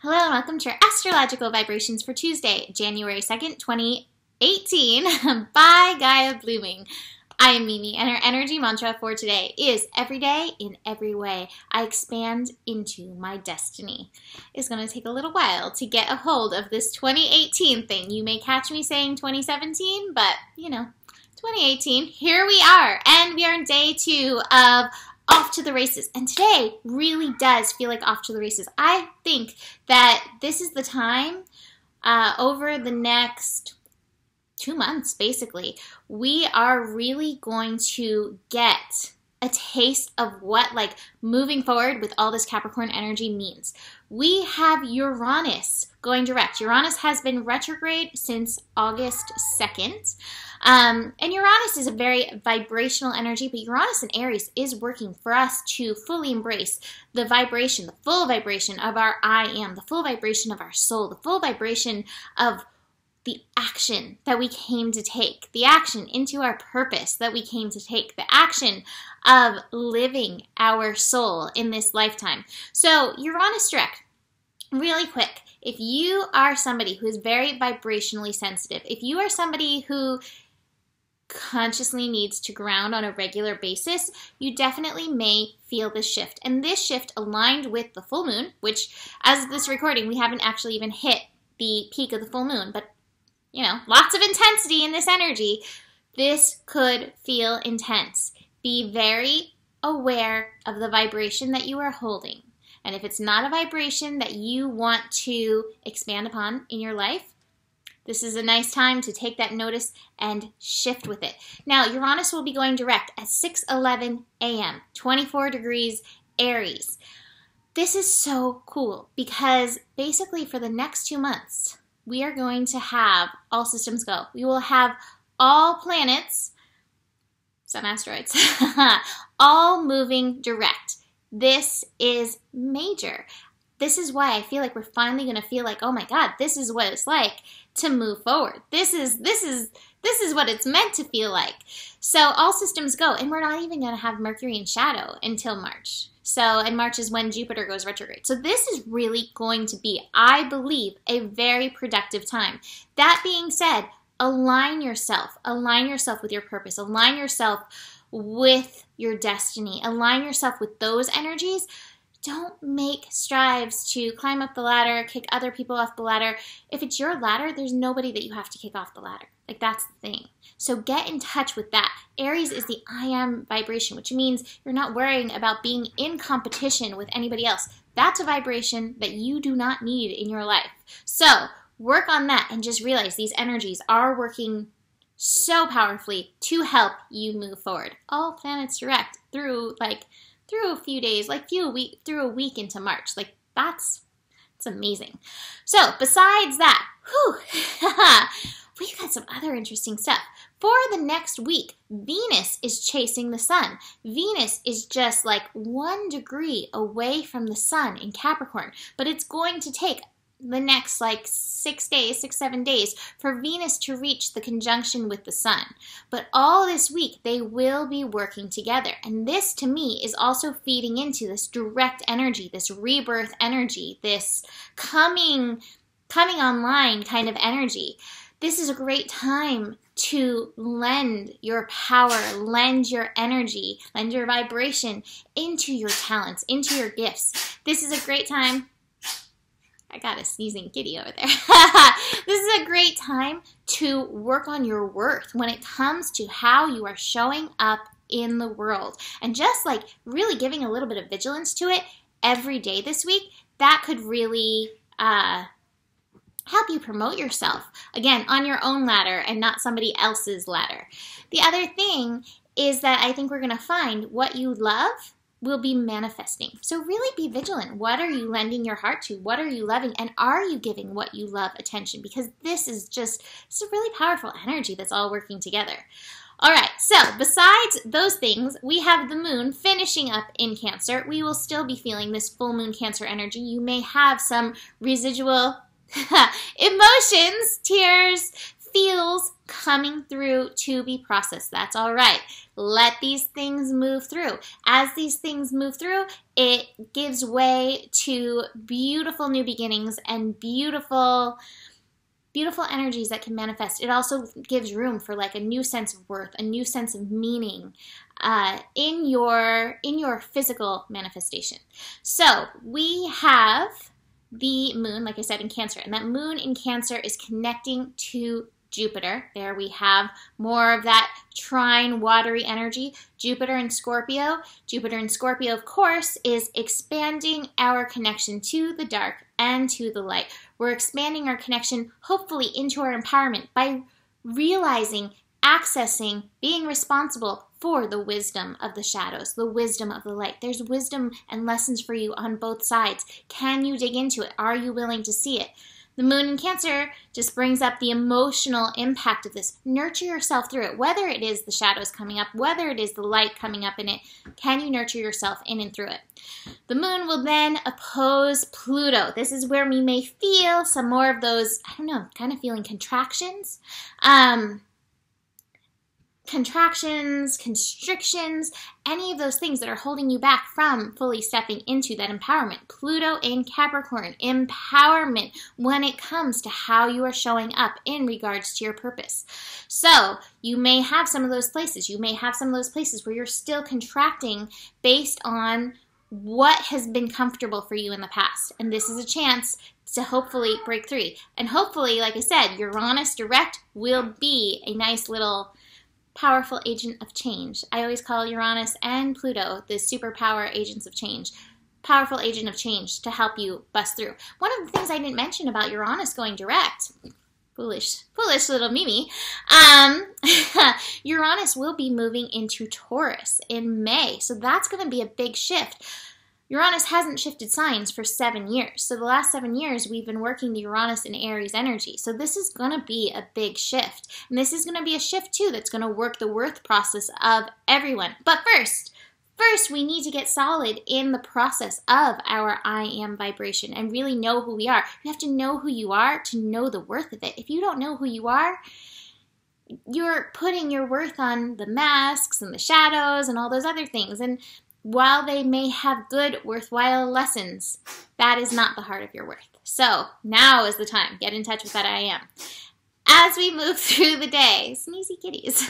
Hello and welcome to your astrological vibrations for Tuesday, January 2nd, 2018 by Gaia Blooming. I am Mimi and our energy mantra for today is every day in every way I expand into my destiny. It's going to take a little while to get a hold of this 2018 thing. You may catch me saying 2017, but 2018, here we are, and we are in day 2 of off to the races. And today really does feel like off to the races. I think that this is the time over the next 2 months, basically, we are really going to get a taste of what moving forward with all this Capricorn energy means. We have Uranus going direct. Uranus has been retrograde since August 2nd. And Uranus is a very vibrational energy, but Uranus in Aries is working for us to fully embrace the vibration, the full vibration of our I am, the full vibration of our soul, the full vibration of the action that we came to take, the action into our purpose that we came to take, the action of living our soul in this lifetime. So Uranus direct, really quick, if you are somebody who is very vibrationally sensitive, if you are somebody who consciously needs to ground on a regular basis, you definitely may feel this shift. And this shift aligned with the full moon, which as of this recording, we haven't actually even hit the peak of the full moon, but lots of intensity in this energy. This could feel intense. Be very aware of the vibration that you are holding. And if it's not a vibration that you want to expand upon in your life, this is a nice time to take that notice and shift with it. Now, Uranus will be going direct at 6:11 a.m., 24 degrees Aries. This is so cool because basically for the next 2 months, we are going to have all systems go. We will have all planets, some asteroids, all moving direct. This is major. This is why I feel like we're finally going to feel like, oh my God, this is what it's like to move forward. This is what it's meant to feel like. So all systems go, and we're not even going to have Mercury in shadow until March. And March is when Jupiter goes retrograde. So this is really going to be, I believe, a very productive time. That being said, align yourself with your purpose, align yourself with your destiny, align yourself with those energies. Don't make strives to climb up the ladder, kick other people off the ladder. If it's your ladder, there's nobody that you have to kick off the ladder. That's the thing. So get in touch with that. Aries is the I am vibration, which means you're not worrying about being in competition with anybody else. That's a vibration that you do not need in your life. So work on that and just realize these energies are working so powerfully to help you move forward. All planets direct through a few days, through a week into March. It's amazing. So besides that, we've got some other interesting stuff. For the next week, Venus is chasing the sun. Venus is just 1 degree away from the sun in Capricorn, but it's going to take the next 7 days for Venus to reach the conjunction with the sun. But all this week, they will be working together. And this, to me, is also feeding into this direct energy, this rebirth energy, this coming online kind of energy. This is a great time to lend your power, lend your energy, lend your vibration into your talents, into your gifts. This is a great time. I got a sneezing kitty over there. This is a great time to work on your worth when it comes to how you are showing up in the world. And just really giving a little bit of vigilance to it every day this week, that could really help you promote yourself, again, on your own ladder and not somebody else's ladder. The other thing is that I think we're going to find what you love will be manifesting. So really be vigilant. What are you lending your heart to? What are you loving? And are you giving what you love attention? Because this is a really powerful energy that's all working together. All right, so besides those things, we have the moon finishing up in Cancer. We will still be feeling this full moon Cancer energy. You may have some residual emotions, tears, feels, coming through to be processed. That's all right. Let these things move through. As these things move through, it gives way to beautiful new beginnings and beautiful energies that can manifest. It also gives room for like a new sense of worth, a new sense of meaning in your physical manifestation. So we have the moon, like I said, in Cancer, and that moon in Cancer is connecting to Jupiter. There we have more of that trine, watery energy. Jupiter in Scorpio. Jupiter in Scorpio, of course, is expanding our connection to the dark and to the light. We're expanding our connection, hopefully, into our empowerment by realizing, accessing, being responsible for the wisdom of the shadows, the wisdom of the light. There's wisdom and lessons for you on both sides. Can you dig into it? Are you willing to see it? The moon in Cancer just brings up the emotional impact of this. Nurture yourself through it, whether it is the shadows coming up, whether it is the light coming up in it. Can you nurture yourself in and through it? The moon will then oppose Pluto. This is where we may feel some more of those, I don't know, kind of feeling contractions. Constrictions, any of those things that are holding you back from fully stepping into that empowerment. Pluto in Capricorn, empowerment when it comes to how you are showing up in regards to your purpose. So you may have some of those places. You may have some of those places where you're still contracting based on what has been comfortable for you in the past. And this is a chance to hopefully break through. And hopefully, like I said, Uranus direct will be a nice little powerful agent of change. I always call Uranus and Pluto the superpower agents of change. Powerful agent of change to help you bust through. One of the things I didn't mention about Uranus going direct, foolish little Mimi, Uranus will be moving into Taurus in May. So that's going to be a big shift. Uranus hasn't shifted signs for 7 years. So the last 7 years, we've been working the Uranus and Aries energy. So this is going to be a big shift. And this is going to be a shift, too, that's going to work the worth process of everyone. But first, we need to get solid in the process of our I am vibration and really know who we are. You have to know who you are to know the worth of it. If you don't know who you are, you're putting your worth on the masks and the shadows and all those other things. And while they may have good, worthwhile lessons, that is not the heart of your worth. So now is the time. Get in touch with that I am. As we move through the day, sneezy kitties,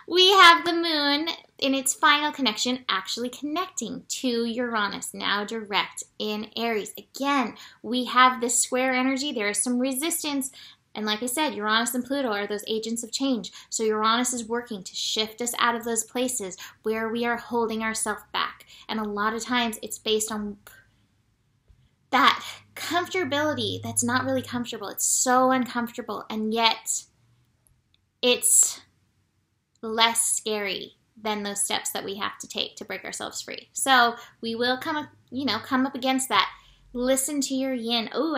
we have the moon in its final connection actually connecting to Uranus, now direct in Aries. Again, we have this square energy. There is some resistance. And like I said, Uranus and Pluto are those agents of change. So Uranus is working to shift us out of those places where we are holding ourselves back. And a lot of times it's based on that comfortability that's not really comfortable. It's so uncomfortable, and yet it's less scary than those steps that we have to take to break ourselves free. So we will come up against that. Listen to your yin. Oh,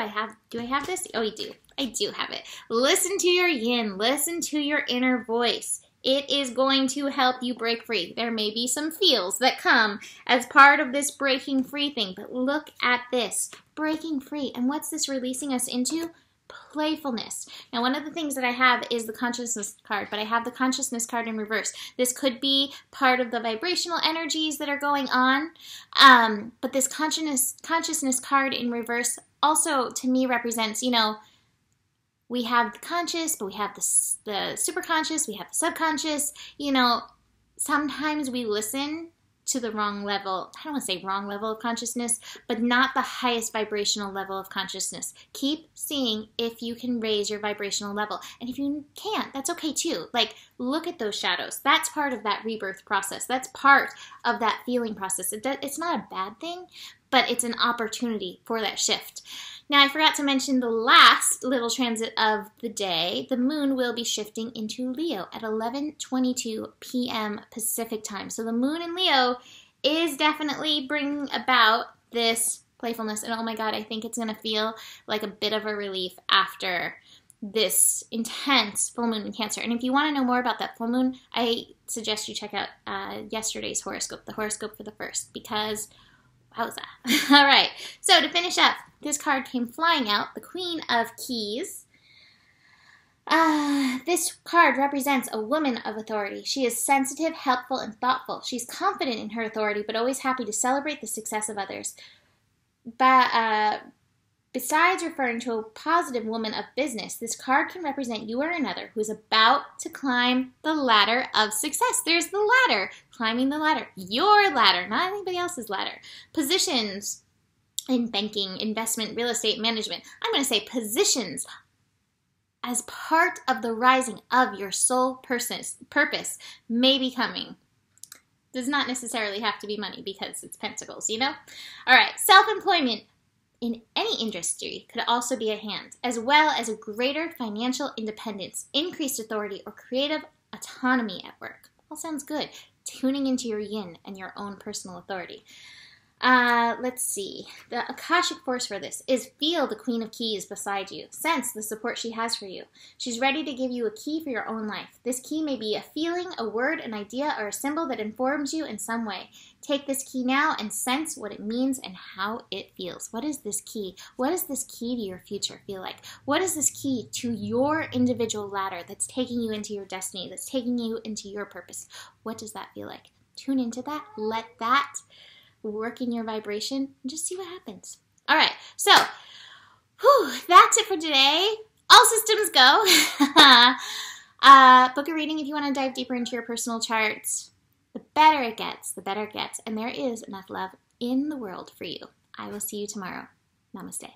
do I have this? Oh, I do. I do have it. Listen to your yin. Listen to your inner voice. It is going to help you break free. There may be some feels that come as part of this breaking free thing, but look at this. Breaking free. And what's this releasing us into? Playfulness. Now, one of the things that I have is the consciousness card, but I have the consciousness card in reverse. This could be part of the vibrational energies that are going on, but this consciousness card in reverse also, to me, represents, we have the conscious, but we have the superconscious, we have the subconscious. Sometimes we listen to the wrong level. I don't want to say wrong level of consciousness, but not the highest vibrational level of consciousness. Keep seeing if you can raise your vibrational level. And if you can't, that's okay too. Look at those shadows. That's part of that rebirth process. That's part of that feeling process. It's not a bad thing, but it's an opportunity for that shift. Now, I forgot to mention the last little transit of the day. The moon will be shifting into Leo at 11:22 p.m. Pacific time. So the moon in Leo is definitely bringing about this playfulness. And oh my God, I think it's going to feel like a bit of a relief after this intense full moon in Cancer. And if you want to know more about that full moon, I suggest you check out yesterday's horoscope, the horoscope for the 1st, because wowza. All right, so to finish up, this card came flying out, the Queen of Keys. This card represents a woman of authority. She is sensitive, helpful, and thoughtful. She's confident in her authority, but always happy to celebrate the success of others. Besides referring to a positive woman of business, this card can represent you or another who is about to climb the ladder of success. There's the ladder, climbing the ladder, your ladder, not anybody else's ladder. Positions in banking, investment, real estate, management. I'm going to say positions as part of the rising of your soul purpose may be coming. Does not necessarily have to be money because it's pentacles, you know? All right, self-employment in any industry could also be at hand, as well as a greater financial independence, increased authority, or creative autonomy at work. All sounds good. Tuning into your yin and your own personal authority. Let's see. The Akashic force for this is feel the Queen of Keys beside you. Sense the support she has for you. She's ready to give you a key for your own life. This key may be a feeling, a word, an idea, or a symbol that informs you in some way. Take this key now and sense what it means and how it feels. What is this key? What does this key to your future feel like? What is this key to your individual ladder that's taking you into your destiny, that's taking you into your purpose? What does that feel like? Tune into that. Let that work in your vibration and just see what happens. All right, so that's it for today. All systems go. Book a reading if you want to dive deeper into your personal charts. The better it gets, the better it gets. And there is enough love in the world for you. I will see you tomorrow. Namaste.